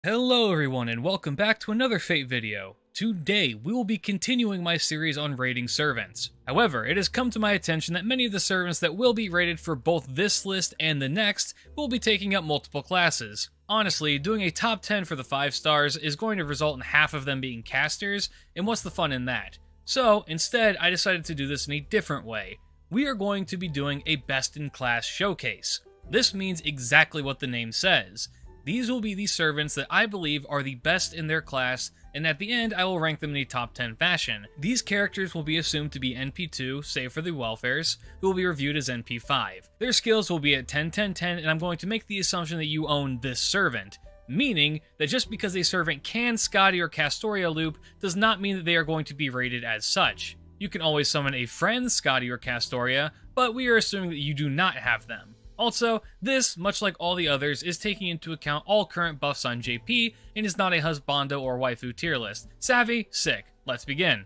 Hello everyone and welcome back to another Fate video. Today we will be continuing my series on raiding servants. However, it has come to my attention that many of the servants that will be raided for both this list and the next will be taking up multiple classes. Honestly, doing a top 10 for the 5 stars is going to result in half of them being casters, and what's the fun in that? So, instead, I decided to do this in a different way. We are going to be doing a best in class showcase. This means exactly what the name says. These will be the servants that I believe are the best in their class, and at the end I will rank them in a top 10 fashion. These characters will be assumed to be NP2, save for the welfares, who will be reviewed as NP5. Their skills will be at 10, 10, 10, and I'm going to make the assumption that you own this servant. Meaning that just because a servant can Scotty or Castoria loop does not mean that they are going to be rated as such. You can always summon a friend Scotty or Castoria, but we are assuming that you do not have them. Also, this, much like all the others, is taking into account all current buffs on JP and is not a husbando or waifu tier list. Savvy? Sick. Let's begin.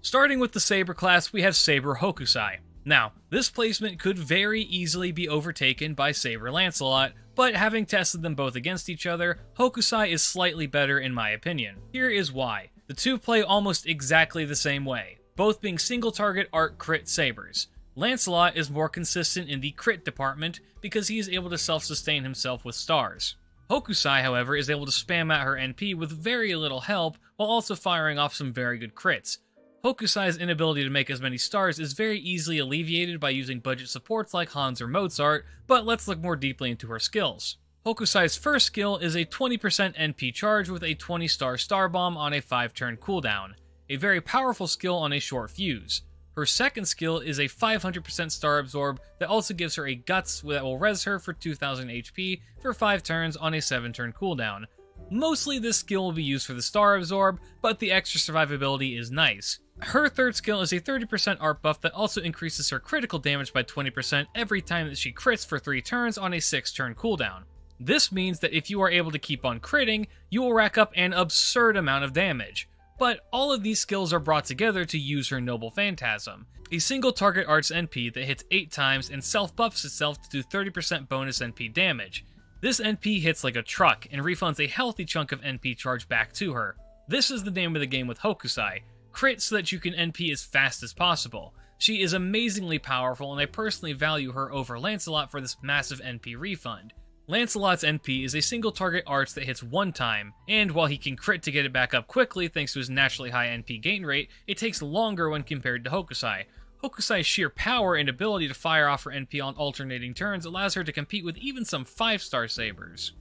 Starting with the Saber class, we have Saber Hokusai. Now, this placement could very easily be overtaken by Saber Lancelot, but having tested them both against each other, Hokusai is slightly better in my opinion. Here is why. The two play almost exactly the same way, both being single target art crit sabers. Lancelot is more consistent in the crit department because he is able to self-sustain himself with stars. Hokusai, however, is able to spam out her NP with very little help while also firing off some very good crits. Hokusai's inability to make as many stars is very easily alleviated by using budget supports like Hans or Mozart, but let's look more deeply into her skills. Hokusai's first skill is a 20% NP charge with a 20-star star bomb on a 5-turn cooldown, a very powerful skill on a short fuse. Her second skill is a 500% star absorb that also gives her a guts that will res her for 2000 HP for 5 turns on a 7-turn cooldown. Mostly this skill will be used for the star absorb, but the extra survivability is nice. Her third skill is a 30% art buff that also increases her critical damage by 20% every time that she crits for 3 turns on a 6-turn cooldown. This means that if you are able to keep on critting, you will rack up an absurd amount of damage. But all of these skills are brought together to use her Noble Phantasm, a single target arts NP that hits 8 times and self-buffs itself to do 30% bonus NP damage. This NP hits like a truck and refunds a healthy chunk of NP charge back to her. This is the name of the game with Hokusai, crit so that you can NP as fast as possible. She is amazingly powerful and I personally value her over Lancelot for this massive NP refund. Lancelot's NP is a single target arts that hits 1 time, and while he can crit to get it back up quickly thanks to his naturally high NP gain rate, it takes longer when compared to Hokusai. Hokusai's sheer power and ability to fire off her NP on alternating turns allows her to compete with even some 5-star sabers.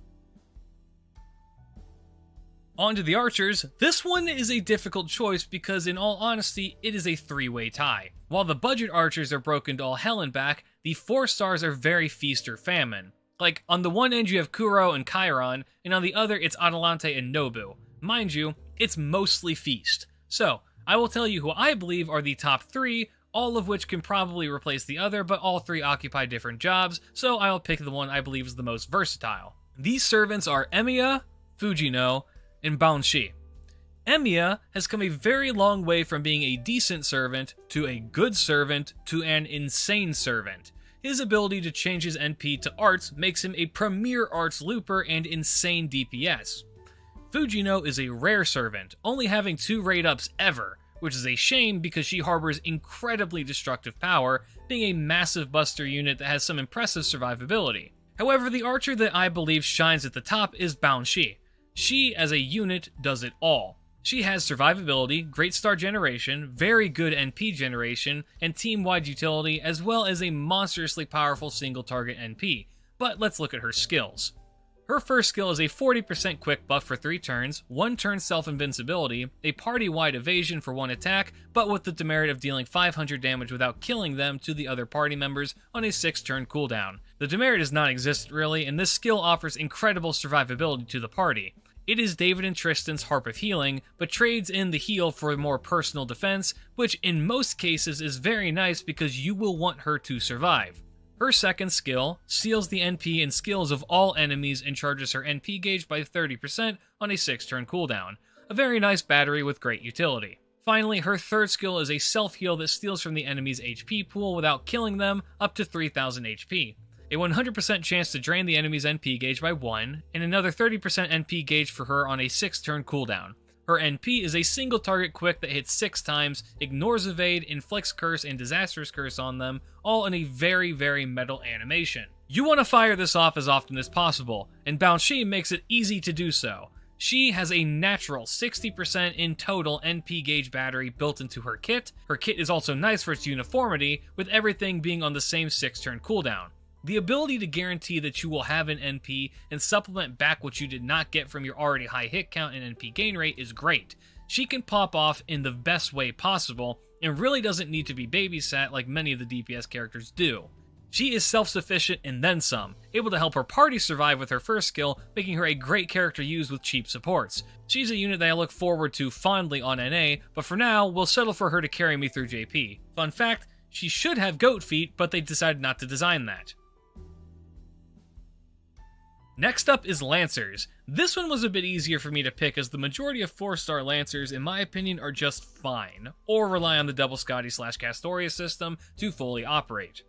On to the archers. This one is a difficult choice because in all honesty, it is a 3-way tie. While the budget archers are broken to all hell and back, the 4 stars are very feast or famine. Like, on the one end you have Kuro and Chiron, and on the other it's Atalante and Nobu. Mind you, it's mostly feast. So, I will tell you who I believe are the top 3, all of which can probably replace the other, but all 3 occupy different jobs, so I'll pick the one I believe is the most versatile. These servants are Emiya, Fujino, and Banshee. Emiya has come a very long way from being a decent servant, to a good servant, to an insane servant. His ability to change his NP to arts makes him a premier arts looper and insane DPS. Fujino is a rare servant, only having 2 raid ups ever, which is a shame because she harbors incredibly destructive power, being a massive buster unit that has some impressive survivability. However, the archer that I believe shines at the top is Banshee. She, as a unit, does it all. She has survivability, great star generation, very good NP generation, and team-wide utility, as well as a monstrously powerful single-target NP. But let's look at her skills. Her first skill is a 40% quick buff for 3 turns, 1 turn self-invincibility, a party-wide evasion for 1 attack, but with the demerit of dealing 500 damage without killing them to the other party members on a 6-turn cooldown. The demerit is non-existent really, and this skill offers incredible survivability to the party. It is David and Tristan's Harp of Healing, but trades in the heal for more personal defense, which in most cases is very nice because you will want her to survive. Her second skill seals the NP and skills of all enemies and charges her NP gauge by 30% on a 6-turn cooldown. A very nice battery with great utility. Finally, her third skill is a self-heal that steals from the enemy's HP pool without killing them up to 3000 HP. a 100% chance to drain the enemy's NP gauge by 1, and another 30% NP gauge for her on a 6-turn cooldown. Her NP is a single target quick that hits 6 times, ignores evade, inflicts curse, and disastrous curse on them, all in a very, very metal animation. You want to fire this off as often as possible, and Banshee makes it easy to do so. She has a natural 60% in total NP gauge battery built into her kit. Her kit is also nice for its uniformity, with everything being on the same 6-turn cooldown. The ability to guarantee that you will have an NP and supplement back what you did not get from your already high hit count and NP gain rate is great. She can pop off in the best way possible, and really doesn't need to be babysat like many of the DPS characters do. She is self-sufficient and then some, able to help her party survive with her first skill, making her a great character to use with cheap supports. She's a unit that I look forward to fondly on NA, but for now, we'll settle for her to carry me through JP. Fun fact, she should have goat feet, but they decided not to design that. Next up is Lancers. This one was a bit easier for me to pick as the majority of 4-star Lancers, in my opinion, are just fine, or rely on the double Scotty/Castoria system to fully operate.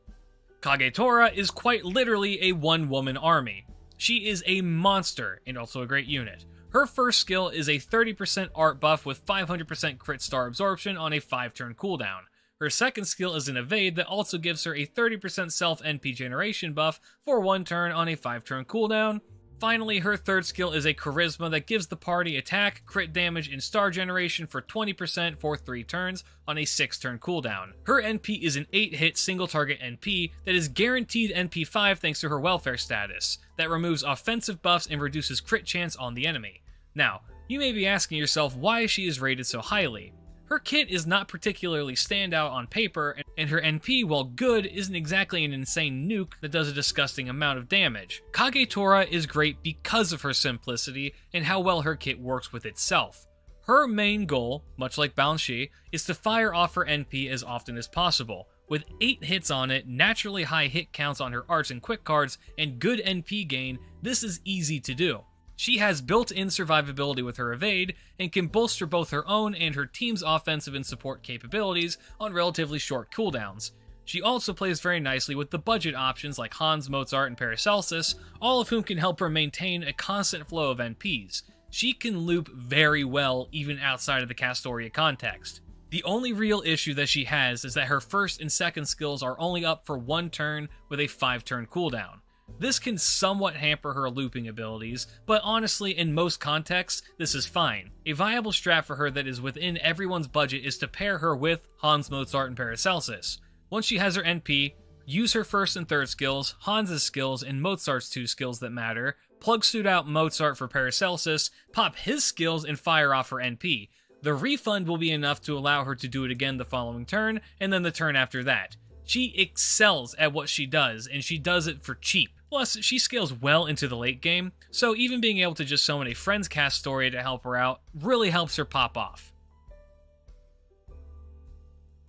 Kagetora is quite literally a one-woman army. She is a monster, and also a great unit. Her first skill is a 30% art buff with 500% crit star absorption on a 5-turn cooldown. Her second skill is an evade that also gives her a 30% self-NP generation buff for 1 turn on a 5-turn cooldown. Finally, her third skill is a charisma that gives the party attack, crit damage, and star generation for 20% for 3 turns on a 6-turn cooldown. Her NP is an 8-hit single-target NP that is guaranteed NP 5 thanks to her welfare status, that removes offensive buffs and reduces crit chance on the enemy. Now, you may be asking yourself why she is rated so highly. Her kit is not particularly standout on paper, and her NP, while good, isn't exactly an insane nuke that does a disgusting amount of damage. Kagetora is great because of her simplicity and how well her kit works with itself. Her main goal, much like Banshee, is to fire off her NP as often as possible. With 8 hits on it, naturally high hit counts on her arts and quick cards, and good NP gain, this is easy to do. She has built-in survivability with her evade, and can bolster both her own and her team's offensive and support capabilities on relatively short cooldowns. She also plays very nicely with the budget options like Hans, Mozart, and Paracelsus, all of whom can help her maintain a constant flow of NPs. She can loop very well even outside of the Castoria context. The only real issue that she has is that her first and second skills are only up for 1 turn with a 5-turn cooldown. This can somewhat hamper her looping abilities, but honestly, in most contexts, this is fine. A viable strat for her that is within everyone's budget is to pair her with Hans, Mozart, and Paracelsus. Once she has her NP, use her first and third skills, Hans' skills, and Mozart's 2 skills that matter, plug suit out Mozart for Paracelsus, pop his skills, and fire off her NP. The refund will be enough to allow her to do it again the following turn, and then the turn after that. She excels at what she does, and she does it for cheap. Plus, she scales well into the late game, so even being able to just summon a friend's Castoria to help her out really helps her pop off.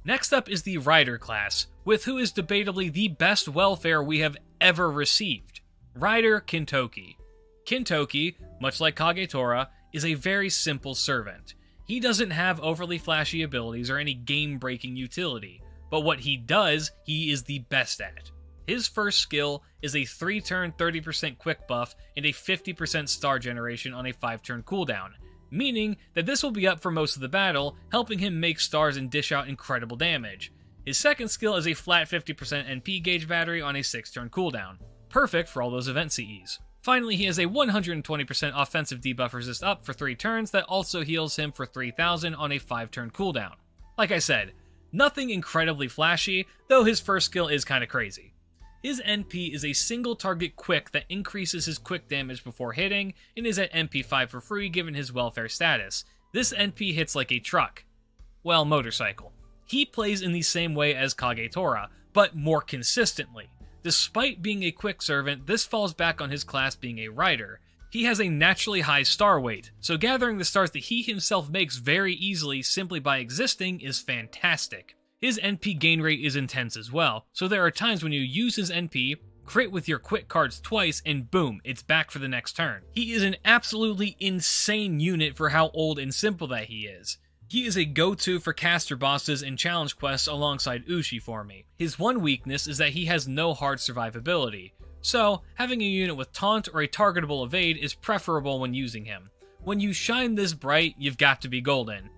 Next up is the Rider class, with who is debatably the best welfare we have ever received. Rider Kintoki. Kintoki, much like Kagetora, is a very simple servant. He doesn't have overly flashy abilities or any game-breaking utility, but what he does, he is the best at. His first skill is a 3-turn 30% quick buff and a 50% star generation on a 5-turn cooldown, meaning that this will be up for most of the battle, helping him make stars and dish out incredible damage. His second skill is a flat 50% NP gauge battery on a 6-turn cooldown, perfect for all those event CEs. Finally, he has a 120% offensive debuff resist up for 3 turns that also heals him for 3000 on a 5-turn cooldown. Like I said, nothing incredibly flashy, though his first skill is kinda crazy. His NP is a single target quick that increases his quick damage before hitting, and is at NP 5 for free given his welfare status. This NP hits like a truck. Well, motorcycle. He plays in the same way as Kagetora, but more consistently. Despite being a quick servant, this falls back on his class being a rider. He has a naturally high star weight, so gathering the stars that he himself makes very easily simply by existing is fantastic. His NP gain rate is intense as well, so there are times when you use his NP, crit with your quick cards twice, and boom, it's back for the next turn. He is an absolutely insane unit for how old and simple that he is. He is a go-to for caster bosses and challenge quests alongside Ushi for me. His one weakness is that he has no hard survivability. So, having a unit with taunt or a targetable evade is preferable when using him. When you shine this bright, you've got to be golden.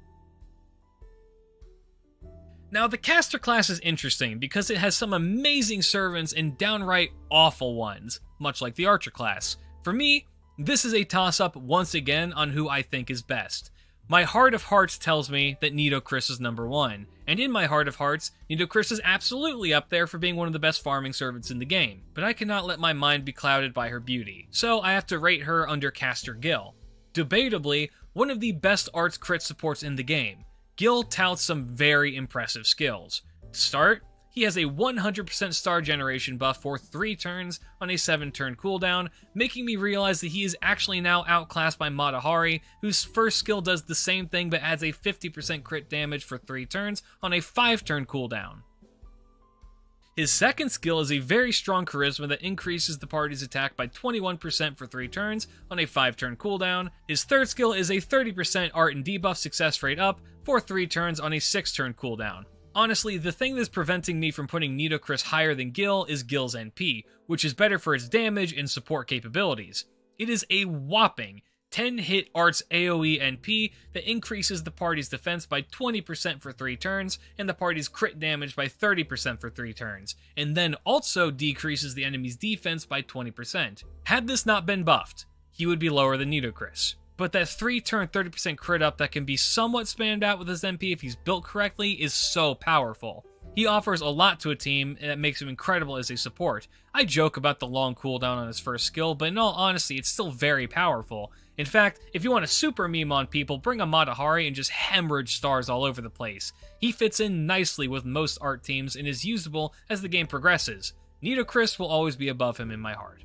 Now, the caster class is interesting because it has some amazing servants and downright awful ones, much like the archer class. For me, this is a toss-up once again on who I think is best. My heart of hearts tells me that Nitocris is number one, and in my heart of hearts, Nitocris is absolutely up there for being one of the best farming servants in the game, but I cannot let my mind be clouded by her beauty, so I have to rate her under Caster Gil. Debatably, one of the best arts crit supports in the game, Gil touts some very impressive skills. To start, he has a 100% star generation buff for 3 turns on a 7-turn cooldown, making me realize that he is actually now outclassed by Matahari, whose first skill does the same thing but adds a 50% crit damage for 3 turns on a 5-turn cooldown. His second skill is a very strong charisma that increases the party's attack by 21% for 3 turns on a 5-turn cooldown. His third skill is a 30% art and debuff success rate up for 3 turns on a 6-turn cooldown. Honestly, the thing that's preventing me from putting Nitocris higher than Gil is Gil's NP, which is better for its damage and support capabilities. It is a whopping 10-hit arts AoE NP that increases the party's defense by 20% for 3 turns, and the party's crit damage by 30% for 3 turns, and then also decreases the enemy's defense by 20%. Had this not been buffed, he would be lower than Nitocris. But that 3-turn 30% crit up that can be somewhat spammed out with his MP if he's built correctly is so powerful. He offers a lot to a team, and that makes him incredible as a support. I joke about the long cooldown on his first skill, but in all honesty, it's still very powerful. In fact, if you want a super meme on people, bring a Matahari and just hemorrhage stars all over the place. He fits in nicely with most art teams and is usable as the game progresses. Nitocris will always be above him in my heart.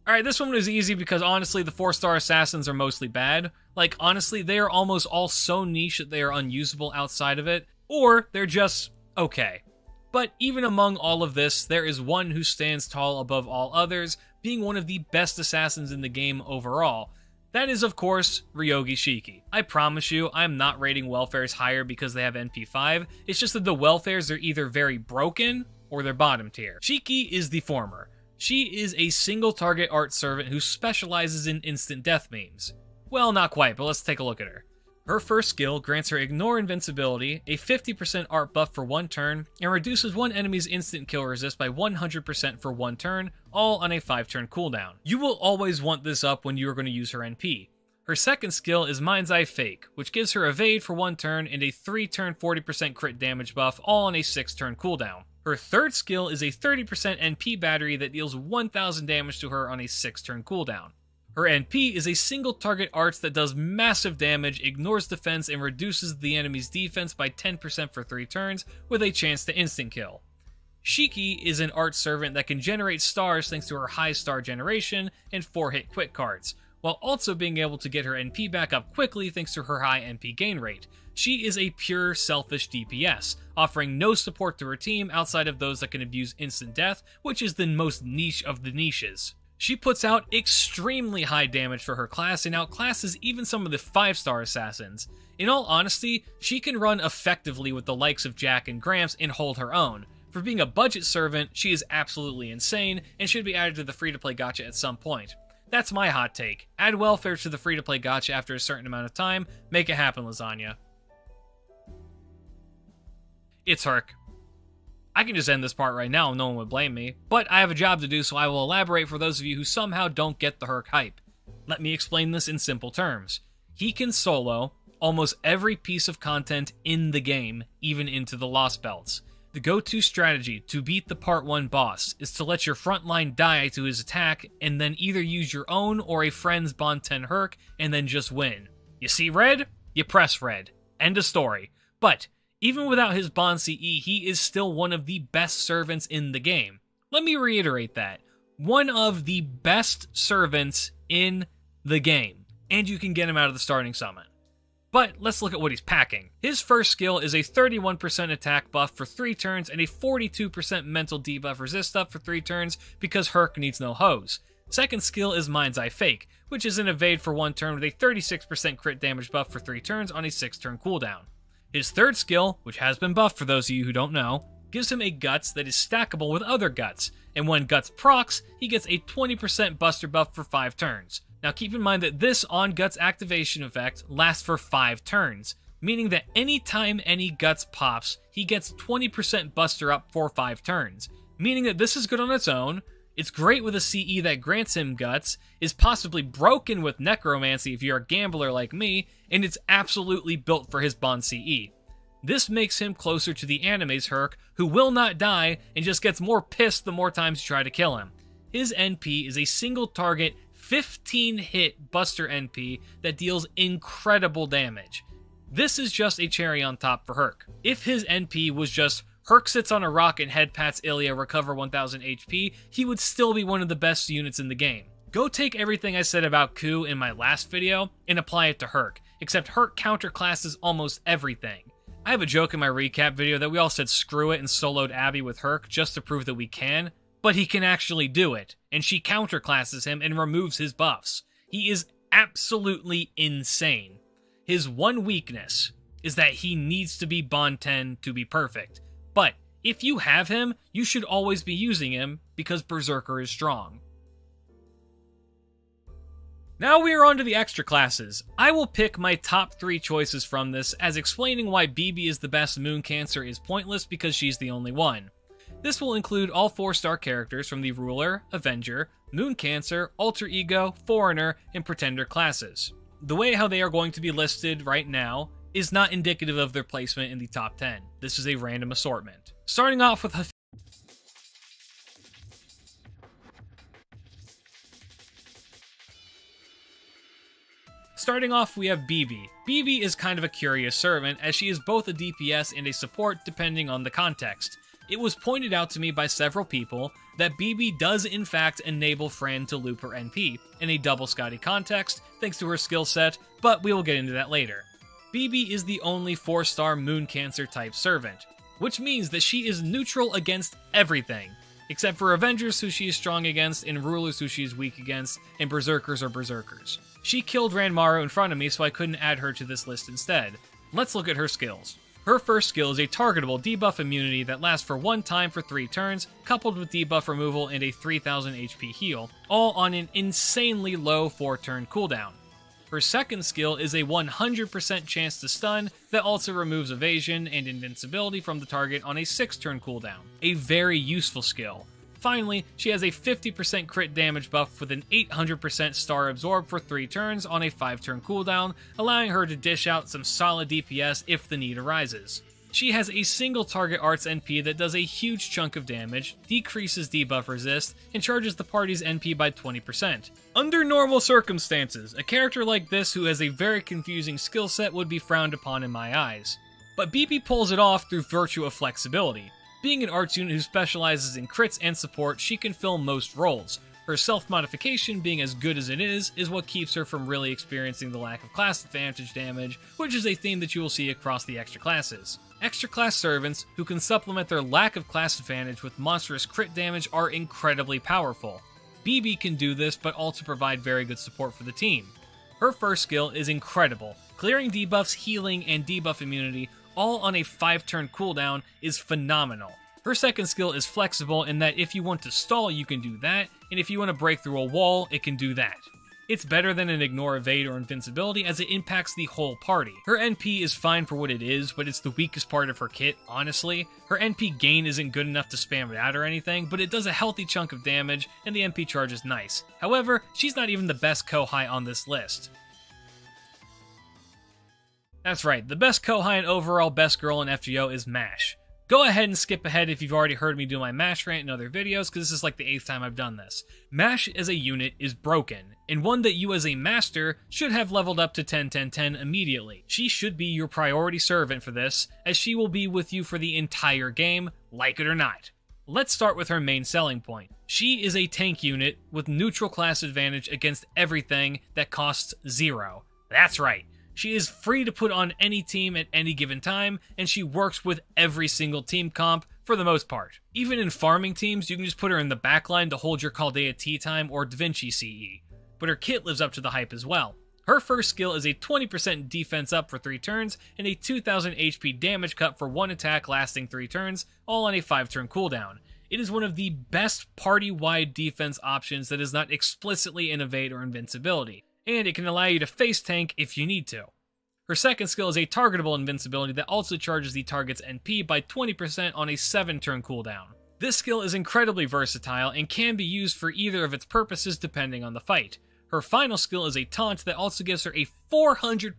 Alright, this one was easy because honestly the 4-star assassins are mostly bad. Like, honestly, they are almost all so niche that they are unusable outside of it, or they're just okay. But even among all of this, there is one who stands tall above all others, being one of the best assassins in the game overall. That is, of course, Ryogi Shiki. I promise you, I'm not rating welfares higher because they have NP5, it's just that the welfares are either very broken, or they're bottom tier. Shiki is the former. She is a single target art servant who specializes in instant death memes. Well, not quite, but let's take a look at her. Her first skill grants her Ignore Invincibility, a 50% art buff for 1 turn, and reduces one enemy's instant kill resist by 100% for 1 turn, all on a 5-turn cooldown. You will always want this up when you are going to use her NP. Her second skill is Mind's Eye Fake, which gives her Evade for 1 turn and a 3-turn 40% crit damage buff, all on a 6-turn cooldown. Her third skill is a 30% NP battery that deals 1000 damage to her on a 6-turn cooldown. Her NP is a single target arts that does massive damage, ignores defense, and reduces the enemy's defense by 10% for 3 turns, with a chance to instant kill. Shiki is an art servant that can generate stars thanks to her high star generation and 4-hit quick cards, while also being able to get her NP back up quickly thanks to her high NP gain rate. She is a pure selfish DPS, offering no support to her team outside of those that can abuse instant death, which is the most niche of the niches. She puts out extremely high damage for her class and outclasses even some of the 5-star assassins. In all honesty, she can run effectively with the likes of Jack and Gramps and hold her own. For being a budget servant, she is absolutely insane and should be added to the free-to-play gacha at some point. That's my hot take. Add welfare to the free-to-play gacha after a certain amount of time. Make it happen, lasagna. It's Herc. I can just end this part right now and no one would blame me, but I have a job to do, so I will elaborate for those of you who somehow don't get the Herc hype. Let me explain this in simple terms. He can solo almost every piece of content in the game, even into the Lost Belts. The go-to strategy to beat the Part 1 boss is to let your frontline die to his attack, and then either use your own or a friend's Bond 10 Herc, and then just win. You see red? You press red. End of story. But even without his Bond CE, he is still one of the best servants in the game. Let me reiterate that. One of the best servants in the game. And you can get him out of the starting summon. But let's look at what he's packing. His first skill is a 31% attack buff for 3 turns and a 42% mental debuff resist up for 3 turns because Herc needs no hose. Second skill is Mind's Eye Fake, which is an evade for 1 turn with a 36% crit damage buff for 3 turns on a 6-turn cooldown. His third skill, which has been buffed for those of you who don't know, gives him a Guts that is stackable with other Guts, and when Guts procs, he gets a 20% Buster buff for 5 turns. Now keep in mind that this on Guts activation effect lasts for 5 turns, meaning that anytime any Guts pops, he gets 20% Buster up for 5 turns, meaning that this is good on its own. It's great with a CE that grants him Guts, is possibly broken with Necromancy if you're a gambler like me, and it's absolutely built for his Bond CE. This makes him closer to the anime's Herc, who will not die and just gets more pissed the more times you try to kill him. His NP is a single target, 15-hit Buster NP that deals incredible damage. This is just a cherry on top for Herc. If his NP was just Herc sits on a rock and head pats Ilya, recover 1000 HP, he would still be one of the best units in the game. Go take everything I said about Ku in my last video and apply it to Herc, except Herc counterclasses almost everything. I have a joke in my recap video that we all said screw it and soloed Abby with Herc just to prove that we can, but he can actually do it, and she counterclasses him and removes his buffs. He is absolutely insane. His one weakness is that he needs to be Bond 10 to be perfect, but if you have him, you should always be using him because Berserker is strong. Now we are on to the extra classes. I will pick my top 3 choices from this, as explaining why BB is the best Moon Cancer is pointless because she's the only one. This will include all 4-star characters from the Ruler, Avenger, Moon Cancer, Alter Ego, Foreigner, and Pretender classes. The way how they are going to be listed right now is not indicative of their placement in the top 10. This is a random assortment. Starting off with we have BB. BB is kind of a curious servant, as she is both a DPS and a support depending on the context. It was pointed out to me by several people that BB does in fact enable Fran to loop her NP in a double Scotty context, thanks to her skill set, but we will get into that later. BB is the only 4-star Moon Cancer type servant, which means that she is neutral against everything, except for Avengers who she is strong against, and Rulers who she is weak against, and Berserkers are Berserkers. She killed Ranmaru in front of me, so I couldn't add her to this list instead. Let's look at her skills. Her first skill is a targetable debuff immunity that lasts for 1 time for 3 turns, coupled with debuff removal and a 3000 HP heal, all on an insanely low 4-turn cooldown. Her second skill is a 100% chance to stun that also removes evasion and invincibility from the target on a 6-turn cooldown. A very useful skill. Finally, she has a 50% crit damage buff with an 800% star absorb for 3 turns on a 5-turn cooldown, allowing her to dish out some solid DPS if the need arises. She has a single target arts NP that does a huge chunk of damage, decreases debuff resist, and charges the party's NP by 20%. Under normal circumstances, a character like this who has a very confusing skill set would be frowned upon in my eyes. But BB pulls it off through virtue of flexibility. Being an arts unit who specializes in crits and support, she can fill most roles. Her self-modification being as good as it is what keeps her from really experiencing the lack of class advantage damage, which is a theme that you will see across the extra classes. Extra class servants who can supplement their lack of class advantage with monstrous crit damage are incredibly powerful. BB can do this, but also provide very good support for the team. Her first skill is incredible. Clearing debuffs, healing, and debuff immunity all on a 5-turn cooldown is phenomenal. Her second skill is flexible in that if you want to stall, you can do that, and if you want to break through a wall, it can do that. It's better than an ignore, evade, or invincibility as it impacts the whole party. Her NP is fine for what it is, but it's the weakest part of her kit, honestly. Her NP gain isn't good enough to spam it out or anything, but it does a healthy chunk of damage, and the NP charge is nice. However, she's not even the best Kohai on this list. That's right, the best Kohai and overall best girl in FGO is MASH. Go ahead and skip ahead if you've already heard me do my MASH rant in other videos, because this is like the 8th time I've done this. MASH as a unit is broken, and one that you as a master should have leveled up to 10-10-10 immediately. She should be your priority servant for this, as she will be with you for the entire game, like it or not. Let's start with her main selling point. She is a tank unit with neutral class advantage against everything that costs 0. That's right. She is free to put on any team at any given time, and she works with every single team comp for the most part. Even in farming teams, you can just put her in the backline to hold your Chaldea tea time or Da Vinci CE, but her kit lives up to the hype as well. Her first skill is a 20% defense up for 3 turns and a 2000 HP damage cut for 1 attack lasting 3 turns, all on a 5-turn cooldown. It is one of the best party-wide defense options that does not explicitly innovate or invincibility, and it can allow you to face tank if you need to. Her second skill is a targetable invincibility that also charges the target's NP by 20% on a 7-turn cooldown. This skill is incredibly versatile and can be used for either of its purposes depending on the fight. Her final skill is a taunt that also gives her a 400%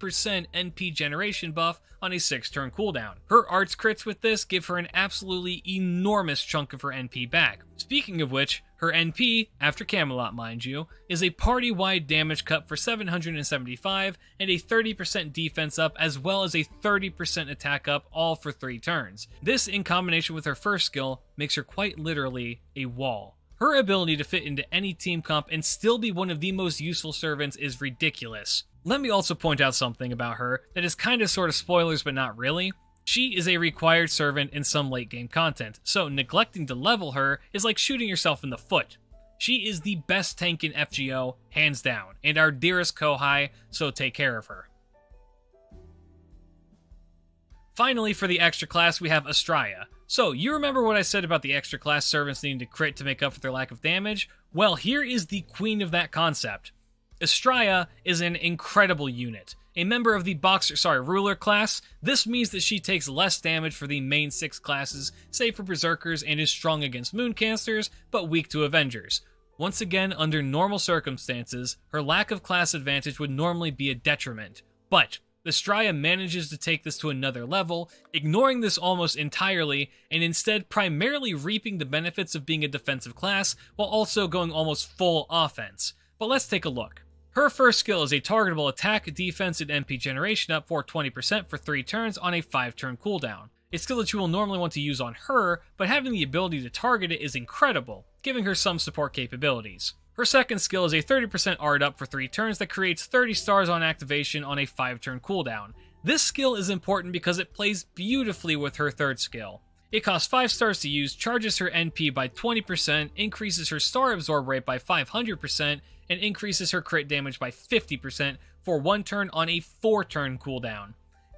NP generation buff on a 6-turn cooldown. Her arts crits with this give her an absolutely enormous chunk of her NP back. Speaking of which, her NP, after Camelot mind you, is a party-wide damage cut for 775 and a 30% defense up as well as a 30% attack up, all for 3 turns. This, in combination with her first skill, makes her quite literally a wall. Her ability to fit into any team comp and still be one of the most useful servants is ridiculous. Let me also point out something about her that is kinda sorta spoilers but not really. She is a required servant in some late game content, so neglecting to level her is like shooting yourself in the foot. She is the best tank in FGO, hands down, and our dearest Kohai, so take care of her. Finally, for the extra class, we have Astraea. So, you remember what I said about the extra class servants needing to crit to make up for their lack of damage? Well, here is the queen of that concept. Astraea is an incredible unit. A member of the ruler class, this means that she takes less damage for the main 6 classes, save for Berserkers, and is strong against Mooncasters, but weak to Avengers. Once again, under normal circumstances, her lack of class advantage would normally be a detriment. But Astraea manages to take this to another level, ignoring this almost entirely, and instead primarily reaping the benefits of being a defensive class, while also going almost full offense. But let's take a look. Her first skill is a targetable attack, defense, and NP generation up for 20% for 3 turns on a 5-turn cooldown. A skill that you will normally want to use on her, but having the ability to target it is incredible, giving her some support capabilities. Her second skill is a 30% art up for 3 turns that creates 30 stars on activation on a 5-turn cooldown. This skill is important because it plays beautifully with her third skill. It costs 5 stars to use, charges her NP by 20%, increases her star absorb rate by 500%, and increases her crit damage by 50% for 1 turn on a 4-turn cooldown.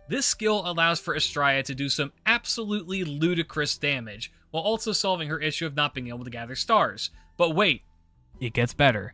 This skill allows for Astraea to do some absolutely ludicrous damage, while also solving her issue of not being able to gather stars. But wait, it gets better.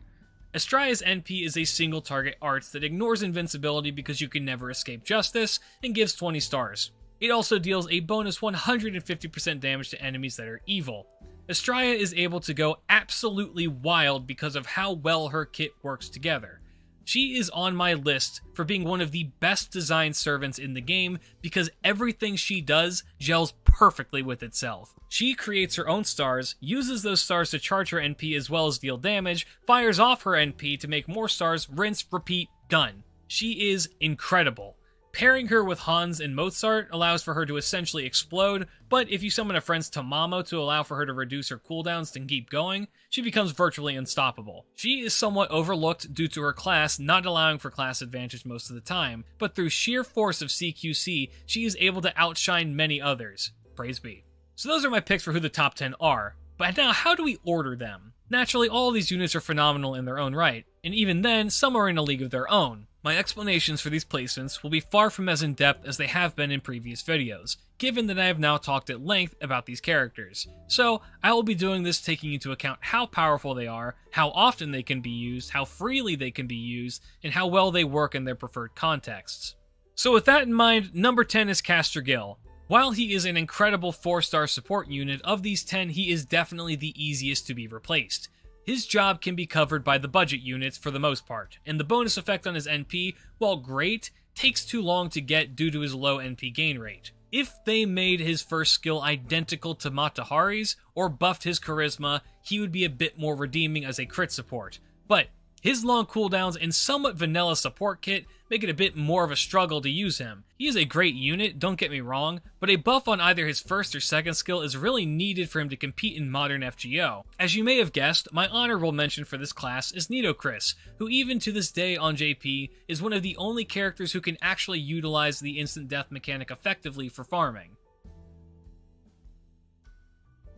Astraea's NP is a single target arts that ignores invincibility because you can never escape justice, and gives 20 stars. It also deals a bonus 150% damage to enemies that are evil. Astraea is able to go absolutely wild because of how well her kit works together. She is on my list for being one of the best designed servants in the game because everything she does gels perfectly with itself. She creates her own stars, uses those stars to charge her NP as well as deal damage, fires off her NP to make more stars, rinse, repeat, done. She is incredible. Pairing her with Hans and Mozart allows for her to essentially explode, but if you summon a friend's Tamamo to allow for her to reduce her cooldowns to keep going, she becomes virtually unstoppable. She is somewhat overlooked due to her class not allowing for class advantage most of the time, but through sheer force of CQC, she is able to outshine many others. Praise be. So those are my picks for who the top 10 are, but now how do we order them? Naturally, all of these units are phenomenal in their own right, and even then, some are in a league of their own. My explanations for these placements will be far from as in-depth as they have been in previous videos, given that I have now talked at length about these characters. So, I will be doing this taking into account how powerful they are, how often they can be used, how freely they can be used, and how well they work in their preferred contexts. So with that in mind, number 10 is Caster Gil. While he is an incredible 4-star support unit, of these 10 he is definitely the easiest to be replaced. His job can be covered by the budget units for the most part, and the bonus effect on his NP, while great, takes too long to get due to his low NP gain rate. If they made his first skill identical to Matahari's, or buffed his charisma, he would be a bit more redeeming as a crit support, but his long cooldowns and somewhat vanilla support kit make it a bit more of a struggle to use him. He is a great unit, don't get me wrong, but a buff on either his first or second skill is really needed for him to compete in modern FGO. As you may have guessed, my honorable mention for this class is Nitocris, who even to this day on JP is one of the only characters who can actually utilize the instant death mechanic effectively for farming.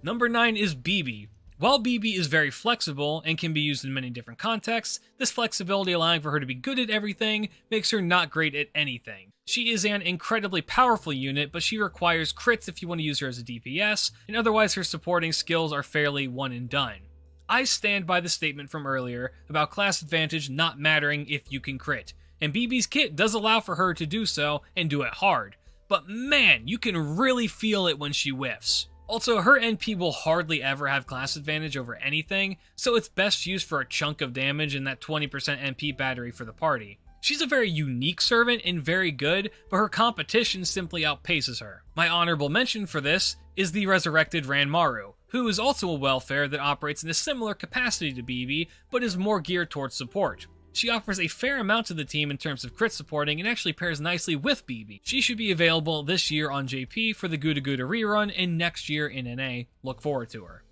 Number 9 is Bibi. While BB is very flexible and can be used in many different contexts, this flexibility allowing for her to be good at everything makes her not great at anything. She is an incredibly powerful unit, but she requires crits if you want to use her as a DPS, and otherwise her supporting skills are fairly one and done. I stand by the statement from earlier about class advantage not mattering if you can crit, and BB's kit does allow for her to do so and do it hard, but man, you can really feel it when she whiffs. Also, her NP will hardly ever have class advantage over anything, so it's best used for a chunk of damage and that 20% NP battery for the party. She's a very unique servant and very good, but her competition simply outpaces her. My honorable mention for this is the resurrected Ranmaru, who is also a welfare that operates in a similar capacity to BB, but is more geared towards support. She offers a fair amount to the team in terms of crit supporting and actually pairs nicely with BB. She should be available this year on JP for the Goetia rerun and next year in NA. Look forward to her.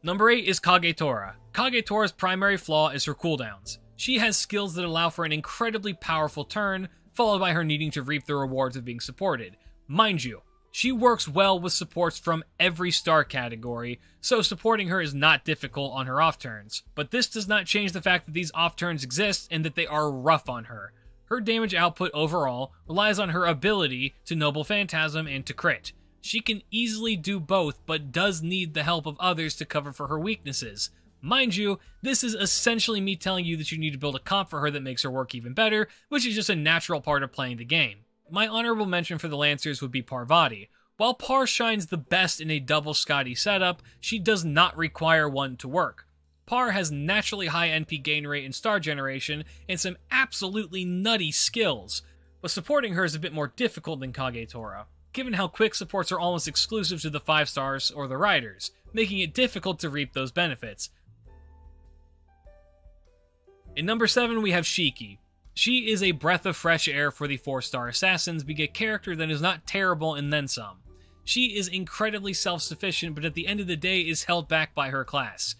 Number 8 is Kagetora. Kagetora's primary flaw is her cooldowns. She has skills that allow for an incredibly powerful turn, followed by her needing to reap the rewards of being supported. Mind you, she works well with supports from every star category, so supporting her is not difficult on her off turns. But this does not change the fact that these off turns exist and that they are rough on her. Her damage output overall relies on her ability to Noble Phantasm and to crit. She can easily do both, but does need the help of others to cover for her weaknesses. Mind you, this is essentially me telling you that you need to build a comp for her that makes her work even better, which is just a natural part of playing the game. My honorable mention for the Lancers would be Parvati. While Par shines the best in a double Scotty setup, she does not require one to work. Par has naturally high NP gain rate and star generation, and some absolutely nutty skills, but supporting her is a bit more difficult than Kagetora, given how quick supports are almost exclusive to the 5 stars or the riders, making it difficult to reap those benefits. In number 7 we have Shiki. She is a breath of fresh air for the 4-star assassins, being a character that is not terrible and then some. She is incredibly self-sufficient, but at the end of the day is held back by her class.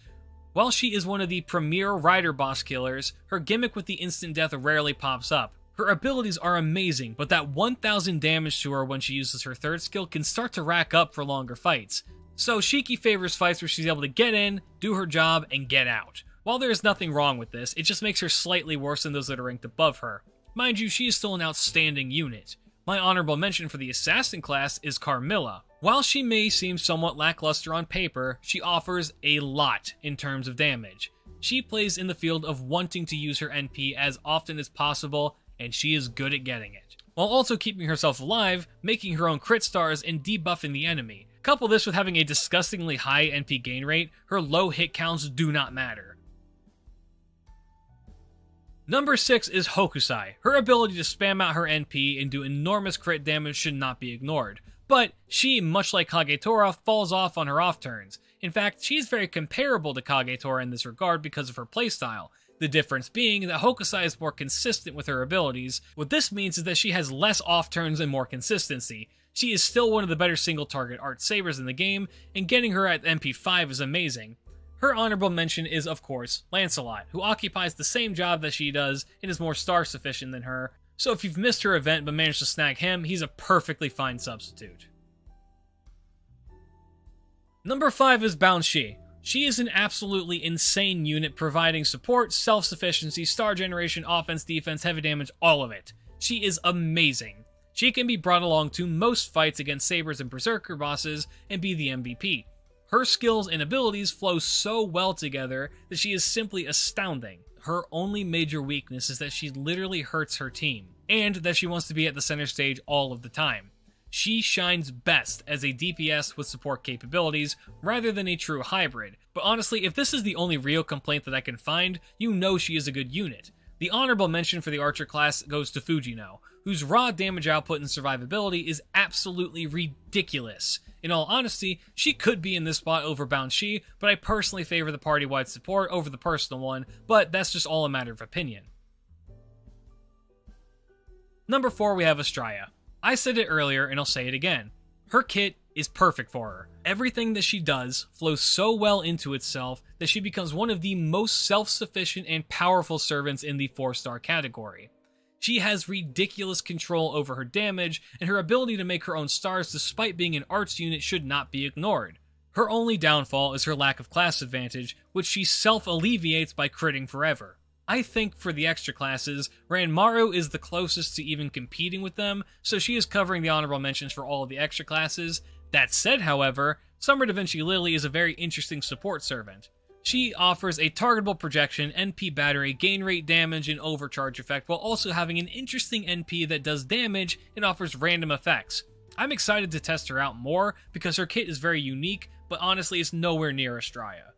While she is one of the premier rider boss killers, her gimmick with the instant death rarely pops up. Her abilities are amazing, but that 1000 damage to her when she uses her 3rd skill can start to rack up for longer fights. So Shiki favors fights where she's able to get in, do her job, and get out. While there is nothing wrong with this, it just makes her slightly worse than those that are ranked above her. Mind you, she is still an outstanding unit. My honorable mention for the assassin class is Carmilla. While she may seem somewhat lackluster on paper, she offers a lot in terms of damage. She plays in the field of wanting to use her NP as often as possible, and she is good at getting it, while also keeping herself alive, making her own crit stars, and debuffing the enemy. Couple this with having a disgustingly high NP gain rate, her low hit counts do not matter. Number 6 is Hokusai. Her ability to spam out her NP and do enormous crit damage should not be ignored. But she, much like Kagetora, falls off on her off turns. In fact, she is very comparable to Kagetora in this regard because of her playstyle. The difference being that Hokusai is more consistent with her abilities. What this means is that she has less off turns and more consistency. She is still one of the better single target art sabers in the game, and getting her at MP5 is amazing. Her honorable mention is, of course, Lancelot, who occupies the same job that she does and is more star sufficient than her, so if you've missed her event but managed to snag him, he's a perfectly fine substitute. Number 5 is Banshee. She is an absolutely insane unit providing support, self-sufficiency, star generation, offense, defense, heavy damage, all of it. She is amazing. She can be brought along to most fights against Sabers and Berserker bosses and be the MVP. Her skills and abilities flow so well together that she is simply astounding. Her only major weakness is that she literally hurts her team, and that she wants to be at the center stage all of the time. She shines best as a DPS with support capabilities, rather than a true hybrid. But honestly, if this is the only real complaint that I can find, you know she is a good unit. The honorable mention for the Archer class goes to Fujino, whose raw damage output and survivability is absolutely ridiculous. In all honesty, she could be in this spot over Banshee, but I personally favor the party-wide support over the personal one, but that's just all a matter of opinion. Number 4, we have Estrella. I said it earlier, and I'll say it again. Her kit is perfect for her. Everything that she does flows so well into itself that she becomes one of the most self-sufficient and powerful servants in the 4-star category. She has ridiculous control over her damage, and her ability to make her own stars despite being an arts unit should not be ignored. Her only downfall is her lack of class advantage, which she self-alleviates by critting forever. I think for the extra classes, Ranmaru is the closest to even competing with them, so she is covering the honorable mentions for all of the extra classes. That said, however, Summer Da Vinci Lily is a very interesting support servant. She offers a targetable projection, NP battery, gain rate damage, and overcharge effect, while also having an interesting NP that does damage and offers random effects. I'm excited to test her out more, because her kit is very unique, but honestly it's nowhere near Estraya.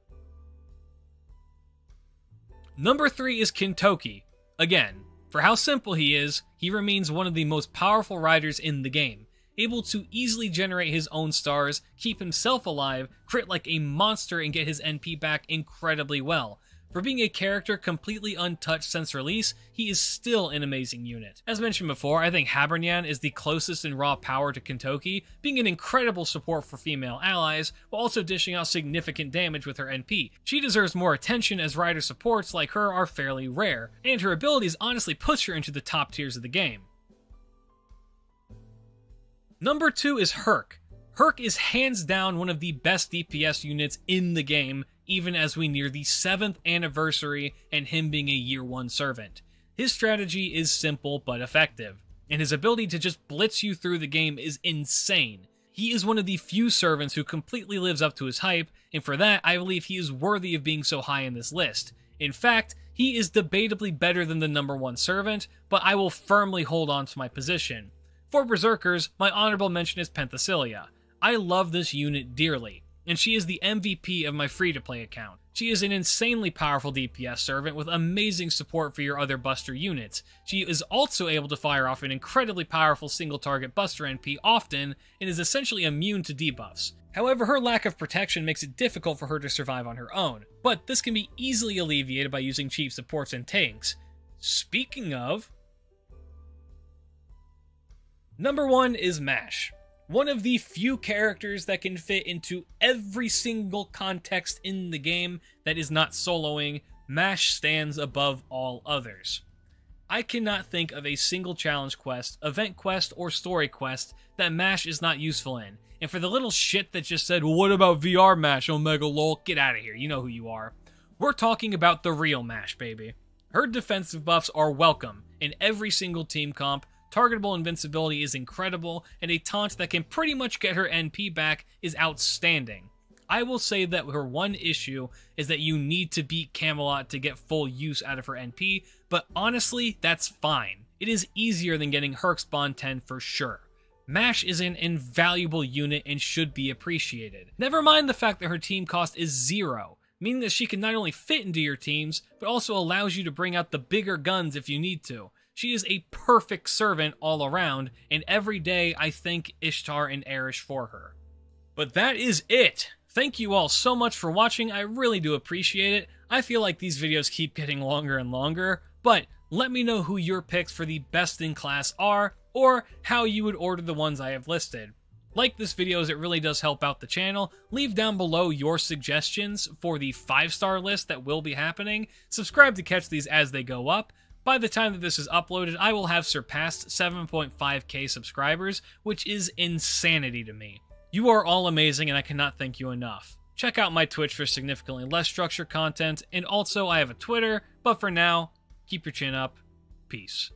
Number 3 is Kintoki. Again, for how simple he is, he remains one of the most powerful riders in the game, able to easily generate his own stars, keep himself alive, crit like a monster, and get his NP back incredibly well. For being a character completely untouched since release, he is still an amazing unit. As mentioned before, I think Habernyan is the closest in raw power to Kintoki, being an incredible support for female allies, while also dishing out significant damage with her NP. She deserves more attention as rider supports like her are fairly rare, and her abilities honestly push her into the top tiers of the game. Number 2 is Herc. Herc is hands down one of the best DPS units in the game, even as we near the 7th anniversary and him being a year 1 servant. His strategy is simple but effective, and his ability to just blitz you through the game is insane. He is one of the few servants who completely lives up to his hype, and for that I believe he is worthy of being so high in this list. In fact, he is debatably better than the number 1 servant, but I will firmly hold on to my position. For Berserkers, my honorable mention is Penthesilea. I love this unit dearly, and she is the MVP of my free-to-play account. She is an insanely powerful DPS servant with amazing support for your other buster units. She is also able to fire off an incredibly powerful single-target buster NP often, and is essentially immune to debuffs. However, her lack of protection makes it difficult for her to survive on her own, but this can be easily alleviated by using cheap supports and tanks. Speaking of... Number 1 is Mash. One of the few characters that can fit into every single context in the game that is not soloing, Mash stands above all others. I cannot think of a single challenge quest, event quest, or story quest that Mash is not useful in. And for the little shit that just said, well, what about VR Mash, Omega lol, get out of here, you know who you are. We're talking about the real Mash, baby. Her defensive buffs are welcome in every single team comp. Targetable invincibility is incredible, and a taunt that can pretty much get her NP back is outstanding. I will say that her one issue is that you need to beat Camelot to get full use out of her NP, but honestly, that's fine. It is easier than getting Herc Spawn 10 for sure. Mash is an invaluable unit and should be appreciated. Never mind the fact that her team cost is 0, meaning that she can not only fit into your teams, but also allows you to bring out the bigger guns if you need to. She is a perfect servant all around, and every day I thank Ishtar and Erish for her. But that is it! Thank you all so much for watching, I really do appreciate it. I feel like these videos keep getting longer and longer, but let me know who your picks for the best in class are, or how you would order the ones I have listed. Like this video as it really does help out the channel. Leave down below your suggestions for the 5-star list that will be happening. Subscribe to catch these as they go up. By the time that this is uploaded, I will have surpassed 7.5k subscribers, which is insanity to me. You are all amazing, and I cannot thank you enough. Check out my Twitch for significantly less structured content, and also I have a Twitter, but for now, keep your chin up. Peace.